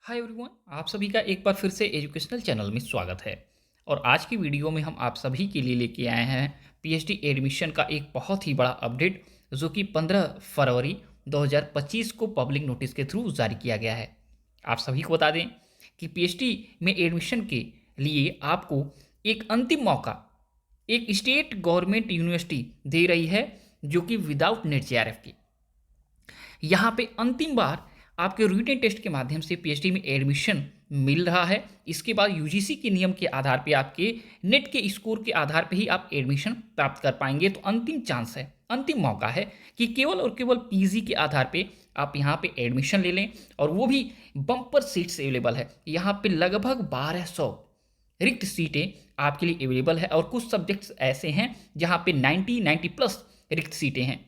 Hi everyone, आप सभी का एक बार फिर से एजुकेशनल चैनल में स्वागत है। और आज की वीडियो में हम आप सभी के लिए लेके आए हैं पीएचडी एडमिशन का एक बहुत ही बड़ा अपडेट, जो कि 15 फरवरी 2025 को पब्लिक नोटिस के थ्रू जारी किया गया है। आप सभी को बता दें कि पीएचडी में एडमिशन के लिए आपको एक अंतिम मौका एक स्टेट गवर्नमेंट यूनिवर्सिटी दे रही है, जो कि विदाउट नेट जेआरएफ की यहाँ पे अंतिम बार आपके रिटन टेस्ट के माध्यम से पीएचडी में एडमिशन मिल रहा है। इसके बाद यूजीसी के नियम के आधार पे आपके नेट के स्कोर के आधार पे ही आप एडमिशन प्राप्त कर पाएंगे। तो अंतिम चांस है, अंतिम मौका है कि केवल और केवल पीजी के आधार पे आप यहाँ पे एडमिशन ले लें, और वो भी बम्पर सीट्स अवेलेबल है। यहाँ पे लगभग 1200 रिक्त सीटें आपके लिए अवेलेबल है, और कुछ सब्जेक्ट्स ऐसे हैं जहाँ पे 90 प्लस रिक्त सीटें हैं।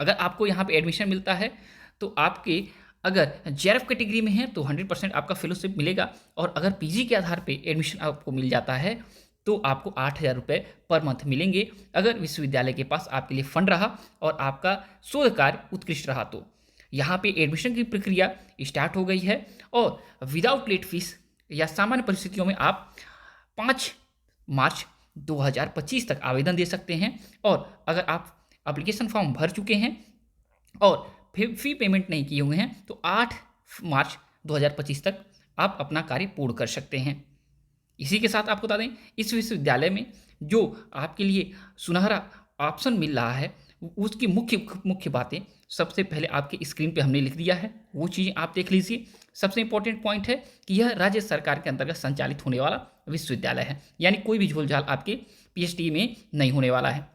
अगर आपको यहाँ पे एडमिशन मिलता है तो आपके अगर जेआरएफ कैटेगरी में है तो 100% आपका फेलोशिप मिलेगा, और अगर पीजी के आधार पे एडमिशन आपको मिल जाता है तो आपको 8,000 रुपये पर मंथ मिलेंगे, अगर विश्वविद्यालय के पास आपके लिए फंड रहा और आपका शोध कार्य उत्कृष्ट रहा तो। यहाँ पे एडमिशन की प्रक्रिया स्टार्ट हो गई है, और विदाउट लेट फीस या सामान्य परिस्थितियों में आप 5 मार्च 2025 तक आवेदन दे सकते हैं। और अगर आप एप्लीकेशन फॉर्म भर चुके हैं और फी पेमेंट नहीं किए हुए हैं तो 8 मार्च 2025 तक आप अपना कार्य पूर्ण कर सकते हैं। इसी के साथ आपको बता दें, इस विश्वविद्यालय में जो आपके लिए सुनहरा ऑप्शन मिल रहा है उसकी मुख्य मुख्य बातें सबसे पहले आपके स्क्रीन पे हमने लिख दिया है, वो चीज़ें आप देख लीजिए। सबसे इंपॉर्टेंट पॉइंट है कि यह राज्य सरकार के अंतर्गत संचालित होने वाला विश्वविद्यालय है, यानी कोई भी झोलझाल आपके पीएचडी में नहीं होने वाला है।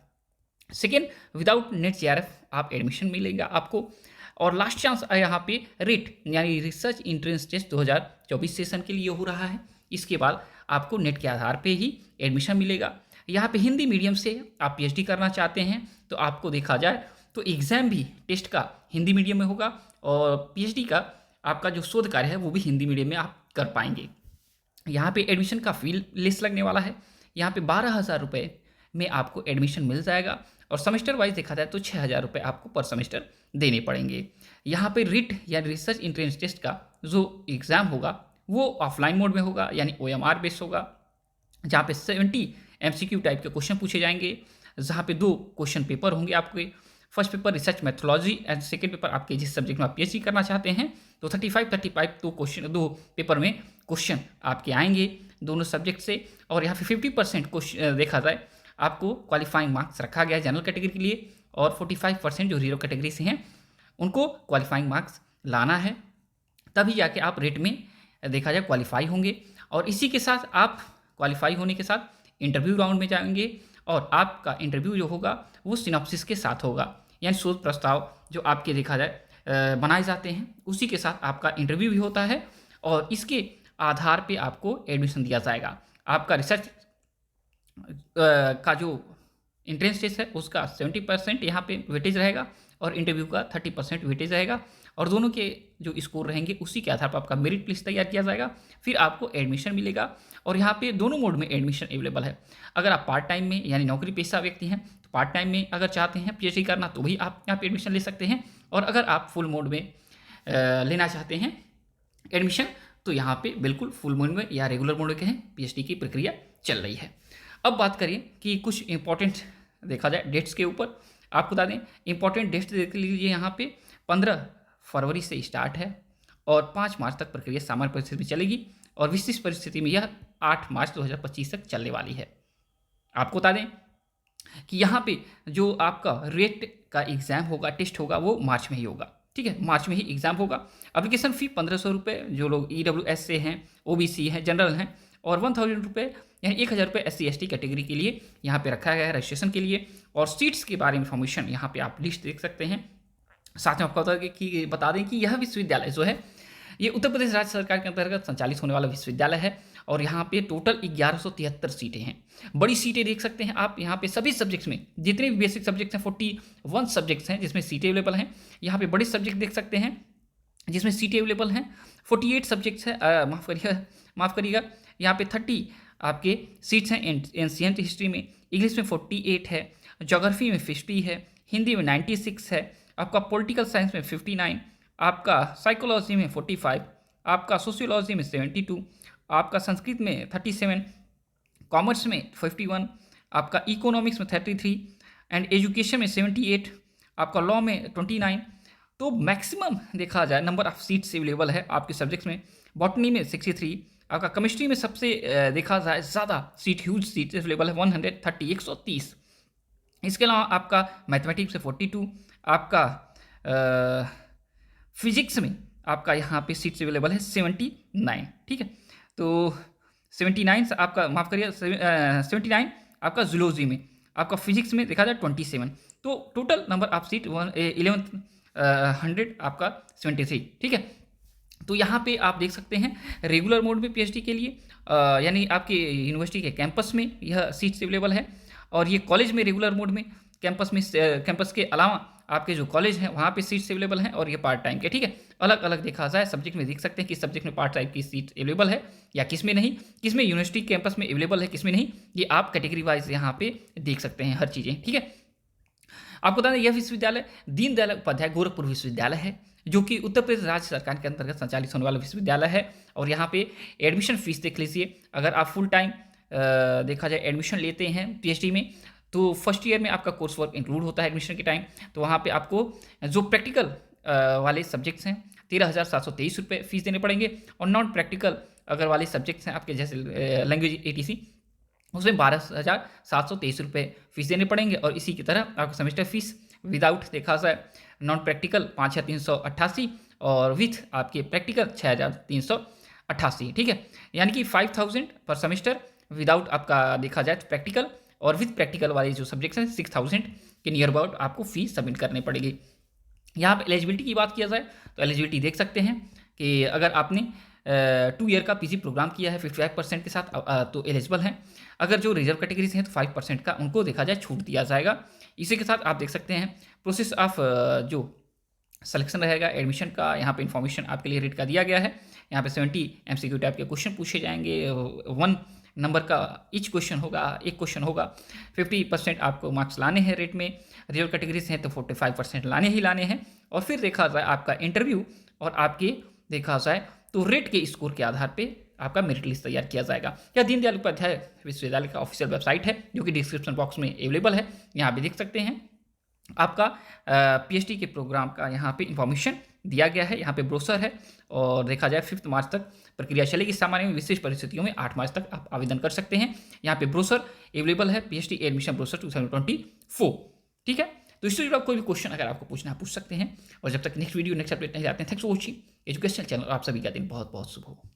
सेकेंड, विदाउट नेट जेआरएफ आप एडमिशन मिलेगा आपको। और लास्ट चांस यहाँ पे रिट यानी रिसर्च इंट्रेंस टेस्ट 2024 सेशन के लिए हो रहा है। इसके बाद आपको नेट के आधार पे ही एडमिशन मिलेगा। यहाँ पे हिंदी मीडियम से आप पीएचडी करना चाहते हैं तो आपको देखा जाए तो एग्ज़ाम भी टेस्ट का हिंदी मीडियम में होगा, और पीएचडी का आपका जो शोध कार्य है वो भी हिंदी मीडियम में आप कर पाएंगे। यहाँ पे एडमिशन का फी लिस्ट लगने वाला है। यहाँ पे 12,000 रुपये में आपको एडमिशन मिल जाएगा, और सेमेस्टर वाइज देखा जाए तो 6,000 रुपये आपको पर सेमेस्टर देने पड़ेंगे। यहाँ पे रिट या रिसर्च इंट्रेंस टेस्ट का जो एग्ज़ाम होगा वो ऑफलाइन मोड में होगा, यानी ओएमआर बेस होगा, जहाँ पे 70 एमसीक्यू टाइप के क्वेश्चन पूछे जाएंगे, जहाँ पे 2 क्वेश्चन पेपर होंगे आपके। First paper research methodology and second paper आपके जिस सब्जेक्ट में आप पीएचडी करना चाहते हैं तो 35 दो पेपर में क्वेश्चन आपके आएंगे दोनों सब्जेक्ट से। और यहाँ पे 50% क्वेश्चन देखा जाए आपको क्वालिफाइंग मार्क्स रखा गया है जनरल कैटेगरी के लिए, और 45% जो जीरो कैटेगरी से हैं उनको क्वालिफाइंग मार्क्स लाना है, तभी जाके आप रेट में देखा जाए क्वालिफाई होंगे। और इसी के साथ आप क्वालिफाई होने के साथ इंटरव्यू राउंड में जाएंगे, और आपका इंटरव्यू जो होगा वो सिनॉप्सिस के साथ होगा, यानी शोध प्रस्ताव जो आपके देखा जाए बनाए जाते हैं उसी के साथ आपका इंटरव्यू भी होता है, और इसके आधार पे आपको एडमिशन दिया जाएगा। आपका रिसर्च का जो इंट्रेंस टेस्ट है उसका 70% यहाँ पे वेटेज रहेगा, और इंटरव्यू का 30% वेटेज रहेगा, और दोनों के जो स्कोर रहेंगे उसी के आधार पर आपका मेरिट लिस्ट तैयार किया जाएगा। फिर आपको एडमिशन मिलेगा, और यहाँ पे दोनों मोड में एडमिशन अवेलेबल है। अगर आप पार्ट टाइम में यानी नौकरी पेशा व्यक्ति हैं तो पार्ट टाइम में अगर चाहते हैं पीएचडी करना तो भी आप यहाँ पे एडमिशन ले सकते हैं, और अगर आप फुल मोड में लेना चाहते हैं एडमिशन तो यहाँ पे बिल्कुल फुल मोड में या रेगुलर मोड के हैं पीएचडी की प्रक्रिया चल रही है। अब बात करें कि कुछ इंपॉर्टेंट देखा जाए डेट्स के ऊपर, आपको बता दें इंपॉर्टेंट डेट्स देख लीजिए। यहाँ पे 15 फरवरी से स्टार्ट है और 5 मार्च तक प्रक्रिया सामान्य परिस्थिति में चलेगी, और विशेष परिस्थिति में यह 8 मार्च 2025 तक चलने वाली है। आपको बता दें कि यहाँ पे जो आपका रेट का एग्ज़ाम होगा, टेस्ट होगा, वो मार्च में ही होगा। ठीक है, मार्च में ही एग्ज़ाम होगा। एप्लीकेशन फ़ी 1500 रुपये जो लोग EWS से हैं, OBC हैं, जनरल हैं, और 1000 रुपये यानी 1000 रुपये SC/ST कैटेगरी के लिए यहाँ पे रखा गया है रजिस्ट्रेशन के लिए। और सीट्स के बारे में इन्फॉर्मेशन यहाँ पे आप लिस्ट देख सकते हैं। साथ में आपको बता दें कि यह विश्वविद्यालय जो है ये उत्तर प्रदेश राज्य सरकार के अंतर्गत संचालित होने वाला विश्वविद्यालय है, और यहाँ पे टोटल 1173 सीटें हैं। बड़ी सीटें देख सकते हैं आप यहाँ पे सभी सब्जेक्ट्स में, जितने भी बेसिक सब्जेक्ट्स हैं 41 सब्जेक्ट्स हैं जिसमें सीटें अवेलेबल हैं। यहाँ पे बड़े सब्जेक्ट देख सकते हैं जिसमें सीटें अवेलेबल हैं। 48 सब्जेक्ट्स हैं, माफ़ करिएगा, यहाँ पे 30 आपके सीट्स हैं एंशिएंट हिस्ट्री में, इंग्लिश में 48 है, ज्योग्राफी में 50 है, हिंदी में 96 है, आपका पॉलिटिकल साइंस में 59, आपका साइकोलॉजी में 45, आपका सोशियोलॉजी में 72, आपका संस्कृत में 37, कॉमर्स में 51, आपका इकोनॉमिक्स में 33 एंड एजुकेशन में 78, आपका लॉ में 29। तो मैक्सिमम देखा जाए नंबर ऑफ सीट्स अवेलेबल है आपके सब्जेक्ट्स में। बॉटनी में 63, आपका केमिस्ट्री में सबसे देखा जाए ज़्यादा सीट, ह्यूज सीट अवेलेबल है 130, 130। इसके अलावा आपका मैथमेटिक्स में 42, आपका फिजिक्स में आपका यहाँ पे सीट्स अवेलेबल है 79, ठीक है। तो 79 से आपका, माफ़ करिए, 79 आपका जूलॉजी में, आपका फिजिक्स में देखा जाए 27। तो टोटल नंबर ऑफ सीट 1100 आपका 73, ठीक है। तो यहाँ पे आप देख सकते हैं रेगुलर मोड में पीएचडी के लिए यानी आपके यूनिवर्सिटी के कैंपस में यह सीट्स अवेलेबल है, और ये कॉलेज में रेगुलर मोड में कैंपस के अलावा आपके जो कॉलेज हैं वहाँ पे सीट्स अवेलेबल हैं, और ये पार्ट टाइम के, ठीक है। अलग अलग देखा जाए सब्जेक्ट में देख सकते हैं किस सब्जेक्ट में पार्ट टाइम की सीट अवेलेबल है या किस में नहीं, किस में यूनिवर्सिटी कैंपस में अवेलेबल है, किस में नहीं, ये आप कैटेगरी वाइज यहाँ पे देख सकते हैं हर चीज़ें, ठीक है। आपको बता दें यह विश्वविद्यालय दीनदयाल उपाध्याय गोरखपुर विश्वविद्यालय है, जो कि उत्तर प्रदेश राज्य सरकार के अंतर्गत संचालित होने वाला विश्वविद्यालय है। और यहाँ पे एडमिशन फीस देख लीजिए, अगर आप फुल टाइम देखा जाए एडमिशन लेते हैं पीएचडी में, तो फर्स्ट ईयर में आपका कोर्स वर्क इंक्लूड होता है एडमिशन के टाइम। तो वहाँ पे आपको जो प्रैक्टिकल वाले सब्जेक्ट्स हैं 13,723 रुपये फीस देने पड़ेंगे, और नॉन प्रैक्टिकल अगर वाले सब्जेक्ट्स हैं आपके जैसे लैंग्वेज एटीसी, उसमें 12,723 रुपये फीस देने पड़ेंगे। और इसी की तरह आपको सेमेस्टर फीस विदाउट देखा जाए नॉन प्रैक्टिकल 5,388 और विथ आपके प्रैक्टिकल 6,388, ठीक है। यानी कि 5,000 पर सेमेस्टर विदाउट आपका देखा जाए प्रैक्टिकल, और विथ प्रैक्टिकल वाले जो सब्जेक्ट्स हैं 6,000 के नियर अबाउट आपको फीस सबमिट करनी पड़ेगी। यहाँ पर एलिजिबिलिटी की बात किया जाए तो एलिजिबिलिटी देख सकते हैं कि अगर आपने 2 ईयर का पीजी प्रोग्राम किया है 55% के साथ तो एलिजिबल हैं। अगर जो रिजर्व कैटेगरीज हैं तो 5% का उनको देखा जाए छूट दिया जाएगा। इसी के साथ आप देख सकते हैं प्रोसेस ऑफ जो सिलेक्शन रहेगा एडमिशन का, यहाँ पे इन्फॉर्मेशन आपके लिए रेट का दिया गया है। यहाँ पे 70 MCQ टाइप के क्वेश्चन पूछे जाएंगे, 1 नंबर का ईच क्वेश्चन होगा, एक क्वेश्चन होगा। 50% आपको मार्क्स लाने हैं रेट में, रिजर्व कैटेगरीज हैं तो 45% लाने ही लाने हैं। और फिर देखा जाए आपका इंटरव्यू और आपके देखा जाए तो रेट के स्कोर के आधार पे आपका मेरिट लिस्ट तैयार किया जाएगा। यह दीनदयाल उपाध्याय विश्वविद्यालय का ऑफिशियल वेबसाइट है, जो कि डिस्क्रिप्शन बॉक्स में अवेलेबल है, यहाँ पे देख सकते हैं। आपका पीएचडी के प्रोग्राम का यहाँ पे इंफॉर्मेशन दिया गया है, यहाँ पे ब्रोशर है, और देखा जाए 5 मार्च तक प्रक्रिया चलेगी। सामान्य विशेष परिस्थितियों में 8 मार्च तक आप आवेदन कर सकते हैं। यहाँ पे ब्रोशर अवेलेबल है, पीएचडी एडमिशन ब्रोशर 2024, ठीक है। तो इससे जुड़ा कोई भी क्वेश्चन अगर आपको पूछना है पूछ सकते हैं। और जब तक नेक्स्ट वीडियो नेक्स्ट अपडेट नहीं जाते हैं, thanks for watching educational channel. आप सभी का दिन बहुत बहुत शुभ हो।